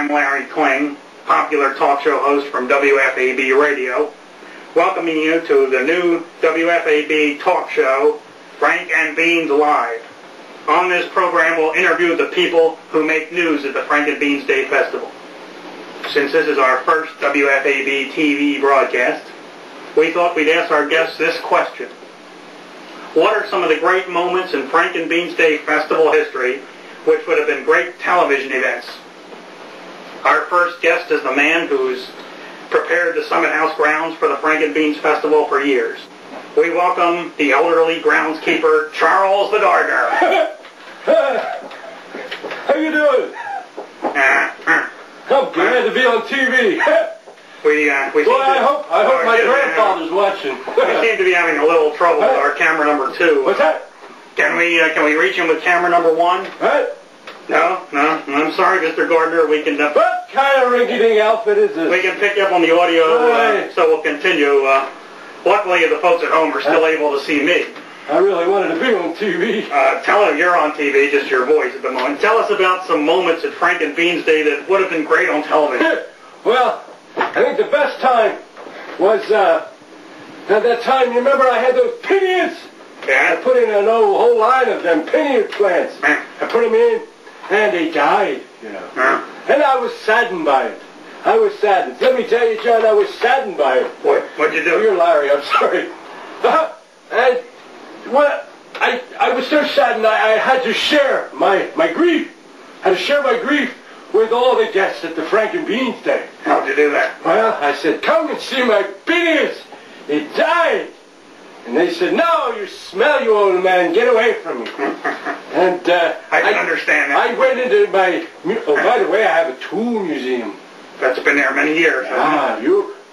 I'm Larry Kling, popular talk show host from WFAB Radio, welcoming you to the new WFAB talk show, Frank and Beans Live. On this program, we'll interview the people who make news at the Frank and Beans Day Festival. Since this is our first WFAB-TV broadcast, we thought we'd ask our guests this question. What are some of the great moments in Frank and Beans Day Festival history which would have been great television events? Our first guest is the man who's prepared the Summit House grounds for the Frank and Beans Festival for years. We welcome the elderly groundskeeper, Charles the Gardener. How you doing? I'm glad to be on TV. I hope my grandfather's watching. We seem to be having a little trouble with our camera number 2. What's that? Can we reach him with camera number 1? What? No. I'm sorry, Mr. Gardner. We can. What kind of rinky-dink outfit is this? We can pick you up on the audio, so we'll continue. Luckily, the folks at home are still able to see me. I really wanted to be on TV. Tell them you're on TV, just your voice at the moment. Tell us about some moments at Frank and Beans Day that would have been great on television. Well, I think the best time was that time. You remember I had those pinions? Yeah. I put in a whole line of them pinion plants. I put them in, and they died, you know. And I was saddened by it. I was saddened. Let me tell you, John, I was saddened by it. What'd you do? Oh, you're Larry, I'm sorry. And I was so saddened I had to share my grief. I had to share my grief with all the guests at the Frank and Beans Day. How'd you do that? Well, I said, come and see my pinions. It died. And they said, no, you smell, you old man. Get away from me. And I can understand that. I went into my... Oh, by the way, I have a tool museum. That's been there many years.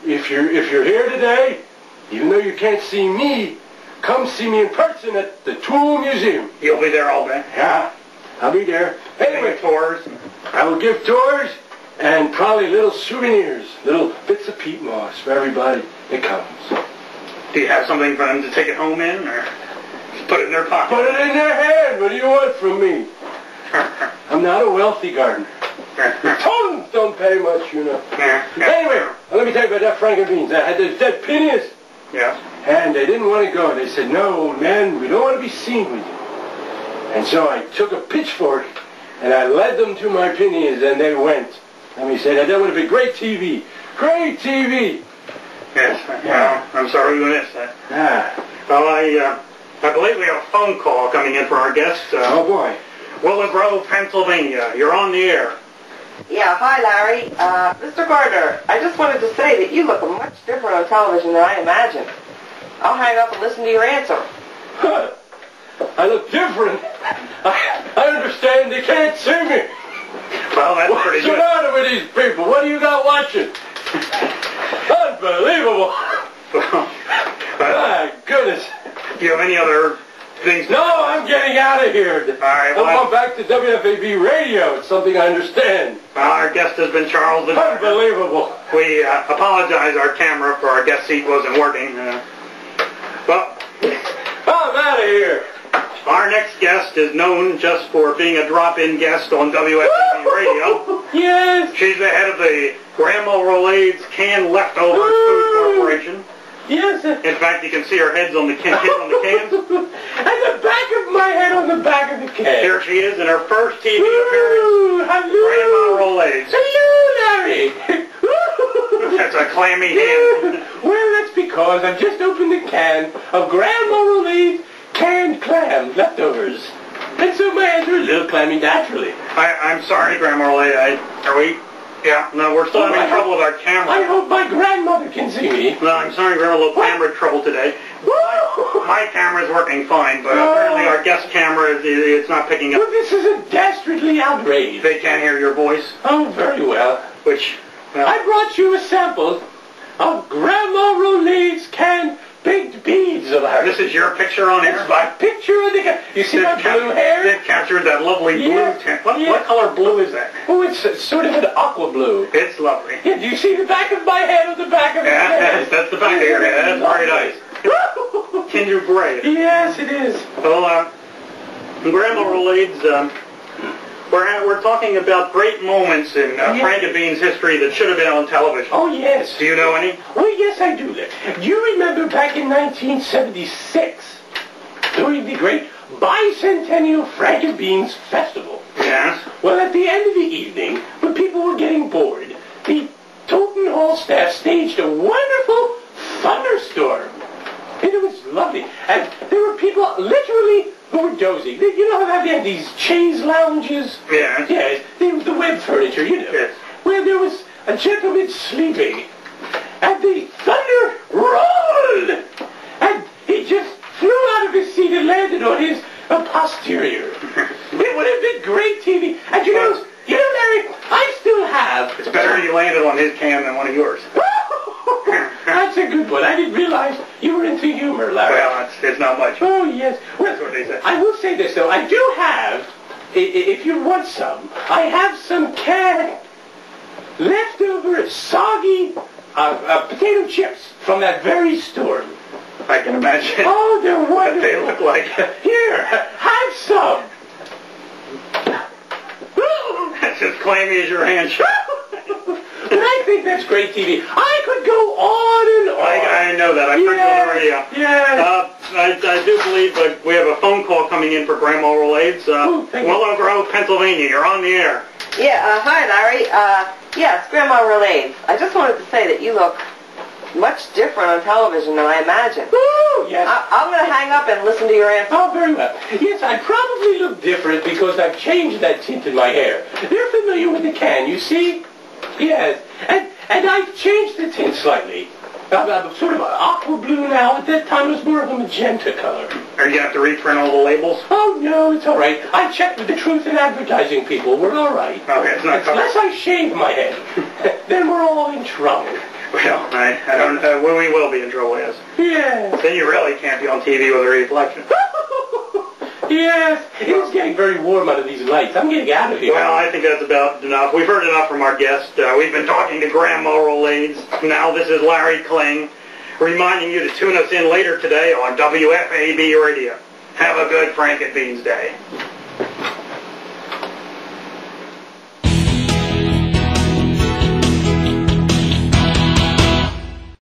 If you're here today, even though you can't see me, come see me in person at the tool museum. You'll be there all day? Yeah, I'll be there. Anyway, tours. I will give tours and probably little souvenirs, little bits of peat moss for everybody that comes. Do you have something for them to take it home in, or just put it in their pocket? Put it in their hand. What do you want from me? I'm not a wealthy gardener. The totems don't pay much, you know. Anyway, let me tell you about that Frank and Beans. I had those dead pinions. Yeah. And they didn't want to go. They said, no, man, we don't want to be seen with you. And so I took a pitchfork and I led them to my pinions, and they went. Let me say that would have been great TV. Great TV. Yes. Well, I'm sorry we missed that. Well, I believe we have a phone call coming in for our guest. Oh, boy. Willow Grove, Pennsylvania. You're on the air. Yeah, hi, Larry. Mr. Gardner, I just wanted to say that you look much different on television than I imagined. I'll hang up and listen to your answer. I look different. I understand they can't see me. Well, that's pretty good. What's the matter with these people? What do you got watching? Unbelievable. My goodness. Do you have any other things? No, I'm getting out of here. All right. Well, I'm going back to WFAB Radio. It's something I understand. Our guest has been Charles. Unbelievable. We apologize. Our camera for our guest seat wasn't working. Well, I'm out of here. Our next guest is known just for being a drop-in guest on WFAB Radio. Yes. She's the head of the Grandma Rollayds Canned Leftovers Food Corporation. Yes. In fact, you can see her heads on the cans. And the back of my head on the back of the can. Here she is in her first TV appearance. Hello. Grandma Rollayds. Hello, Larry. That's a clammy hand. Well, that's because I've just opened a can of Grandma Rollayds canned clam leftovers. And so my hands are a little clammy naturally. I'm sorry, Grandma Rollayds. Are we? Yeah, no, we're still having trouble with our camera. I hope my grandmother can see me. No, I'm sorry, we're having a little camera trouble today. My camera's working fine, but apparently our guest camera, it's not picking up. Well, this is a dastardly outrage. They can't hear your voice. Oh, very well. Which, well, I brought you a sample of Grandma Rollayds canned baked beans, Larry. This is your picture on air? It's my picture of the... You see my blue hair? It captured that lovely blue tint. What color blue is that? Oh, it's sort of an aqua blue. It's lovely. Yeah, do you see the back of my head on the back of the head? That's the back of your head. That's very nice. Tinge of gray. Yes, it is. Well, Grandma Rollayds, We're talking about great moments in Frank and Bean's history that should have been on television. Oh, yes. Do you know any? Oh, yes, I do. Do you remember back in 1976, during the great bicentennial Frank and Bean's Festival? Yes. Well, at the end of the evening, when people were getting bored, the Toten Hall staff staged a wonderful thunderstorm. And it was lovely. And there were people literally who were dozing. You know how they had these chaise lounges? Yes. Yes, the web furniture, you know. Yes. Where there was a gentleman sleeping. And the thunder rolled. And he just flew out of his seat and landed on his posterior. It would have been great TV. And you know, Larry, I still have... It's better you landed on his cam than one of yours. That's a good one. I didn't realize you were into humor, Larry. Well, it's not much. Oh, yes. Well, That's what they say. I will say this, though. I do have, if you want some, I have some canned, leftover, soggy potato chips from that very storm. I can imagine Oh, they're what wonderful. they look like. Here, have some. That's as clammy as your hand. But I think that's great TV. I could go on and on. I know that. I've heard you on the radio. Yes. I do believe we have a phone call coming in for Grandma Rollayds. Willow Grove, Pennsylvania. You're on the air. Yeah, hi, Larry. Yes, Grandma Rollayds. I just wanted to say that you look much different on television than I imagined. Ooh, yes. I'm going to hang up and listen to your answer. Oh, very well. Yes, I probably look different because I've changed that tint in my hair. You're familiar with the can, you see? Yes. And I've changed the tint slightly. I'm sort of aqua blue now. At that time, it was more of a magenta color. Are you going to have to reprint all the labels? Oh, no, it's all right. I checked with the Truth in Advertising people. We're all right. Okay, it's not covered. Unless I shave my head, then we're all in trouble. Well, I don't know. Well, we will be in trouble, yes. Yes. Then you really can't be on TV with a reflection. Yes. It's getting very warm under these lights. I'm getting out of here. Well, I think that's about enough. We've heard enough from our guest. We've been talking to Grandma Rollayds. Now this is Larry Kling, reminding you to tune us in later today on WFAB Radio. Have a good Frank and Beans Day.